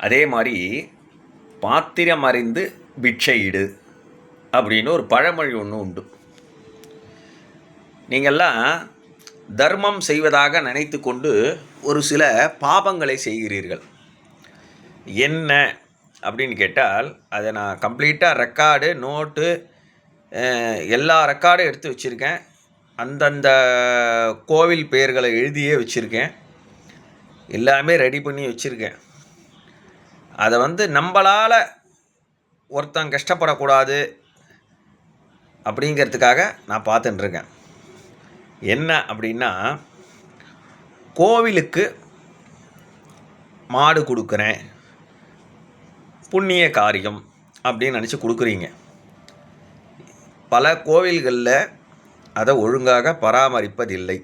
அதே மாதிரி பாத்திரம் அறிந்து பிட்சையிடு அப்படின்னு ஒரு பழமொழி ஒன்று உண்டு. நீங்கள்லாம் தர்மம் செய்வதாக நினைத்து கொண்டு ஒரு சில பாபங்களை செய்கிறீர்கள். என்ன அப்படின்னு கேட்டால், அதை நான் கம்ப்ளீட்டாக ரெக்கார்டு, நோட்டு, எல்லா ரெக்கார்டும் எடுத்து வச்சுருக்கேன். அந்தந்த கோவில் பெயர்களை எழுதியே வச்சுருக்கேன். எல்லாமே ரெடி பண்ணி வச்சுருக்கேன். அதை நம்மளால் ஒருத்தன் கஷ்டப்படக்கூடாது அப்படிங்கிறதுக்காக நான் பார்த்துட்டுருக்கேன். என்ன அப்படின்னா, கோவிலுக்கு மாடு கொடுக்குறேன், புண்ணிய காரியம் அப்படின்னு நினச்சி கொடுக்குறீங்க. பல கோவில்களில் அதை ஒழுங்காக பராமரிப்பதில்லை.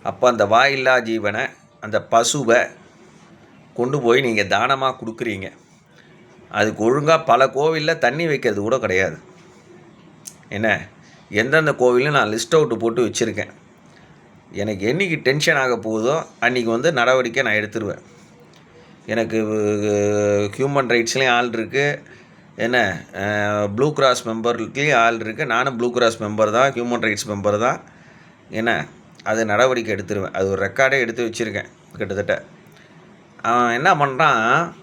அப்போ அந்த வாயில்லா ஜீவனை, அந்த பசுவை கொண்டு போய் நீங்கள் தானமாக கொடுக்குறீங்க. அதுக்கு ஒழுங்காக பல கோவிலில் தண்ணி வைக்கிறது கூட கிடையாது. என்ன, எந்தெந்த கோவிலும் நான் லிஸ்ட் அவுட்டு போட்டு வச்சுருக்கேன். எனக்கு என்றைக்கு டென்ஷன் ஆக போகுதோ அன்றைக்கி நடவடிக்கை நான் எடுத்துருவேன். எனக்கு ஹியூமன் ரைட்ஸ்லேயும் ஆள் இருக்குது, என்ன ப்ளூ கிராஸ் மெம்பர்லேயும் ஆள் இருக்குது. நானும் ப்ளூ கிராஸ் மெம்பர் தான், ஹியூமன் ரைட்ஸ் மெம்பர் தான். என்ன, அது நடவடிக்கை எடுத்துருவேன். அது ஒரு ரெக்கார்டே எடுத்து வச்சுருக்கேன். கிட்டத்தட்ட அவன் என்ன பண்ணுறான்,